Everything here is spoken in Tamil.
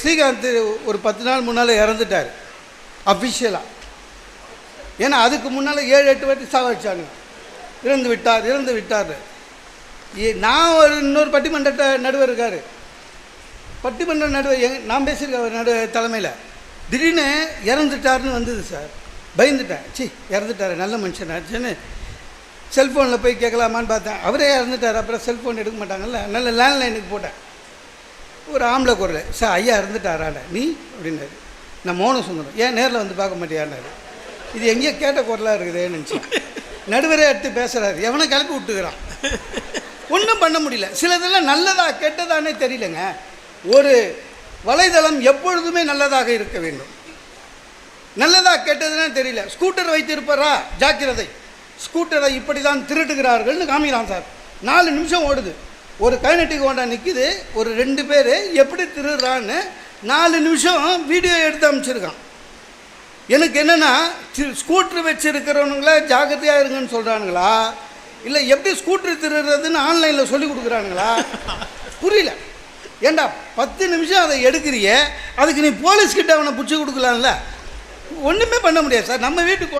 ஸ்ரீகாந்த் ஒரு 10 நாள் முன்னால் இறந்துட்டார் அஃபிஷியலாக. ஏன்னா அதுக்கு முன்னால் 7-8 வாட்டி சாவடிச்சாங்க. இறந்து விட்டார். நான் இன்னொரு பட்டிமன்ற நடுவர் இருக்கார், பட்டிமன்ற நடுவர் நான் பேசியிருக்கேன் அவர் தலைமையில். திடீர்னு இறந்துட்டார்னு வந்தது சார். பயந்துட்டேன். இறந்துட்டார் நல்ல மனுஷனாச்சுன்னு செல்ஃபோனில் போய் கேட்கலாமான்னு பார்த்தேன். அவரே இறந்துட்டார். அப்புறம் செல்ஃபோன் எடுக்க மாட்டாங்கல்ல, நல்ல லேண்ட்லைனுக்கு போட்டேன். ஒரு ஆம்பளை குரல், சார் ஐயா இறந்துட்டாராட நீ அப்படின்னாரு. நான் மௌனம் சொன்னேன். ஏன் நேரில் வந்து பார்க்க மாட்டியான்னாரு. இது எங்கேயோ கேட்ட குரலாக இருக்குதுன்னு நினச்சேன். நடுவரே எடுத்து பேசுகிறாரு, எவனை கிளப்பி விட்டுக்கிறான். ஒன்றும் பண்ண முடியல. சிலதெல்லாம் நல்லதா கெட்டதானே தெரியலங்க. ஒரு வலைதளம் எப்பொழுதுமே நல்லதாக இருக்க வேண்டும். நல்லதா கெட்டதுன்னே தெரியல. ஸ்கூட்டர் வைத்திருப்பாரா ஜாக்கிரதை, ஸ்கூட்டரை இப்படி தான் திருட்டுகிறார்கள்னு காமிக்கிறான் சார். 4 நிமிஷம் ஓடுது. ஒரு கைனட்டிக் ஹோண்டா நிற்கிது, ஒரு 2 பேர் எப்படி திருடுறான்னு 4 நிமிஷம் வீடியோ எடுத்து அமைச்சிருக்கான். எனக்கு என்னென்னா, ஸ்கூட்ரு வச்சுருக்கிறவனுங்களா ஜாக்கிரதையாக இருங்கன்னு சொல்கிறானுங்களா, இல்லை எப்படி ஸ்கூட்ரு திருடுறதுன்னு ஆன்லைனில் சொல்லி கொடுக்குறானுங்களா புரியல. ஏண்டா 10 நிமிஷம் அதை எடுக்கிறிய, அதுக்கு நீ போலீஸ்கிட்ட அவனை பிடிச்சி கொடுக்கலாம்ல. ஒன்றுமே பண்ண முடியாது சார். நம்ம வீட்டுக்கு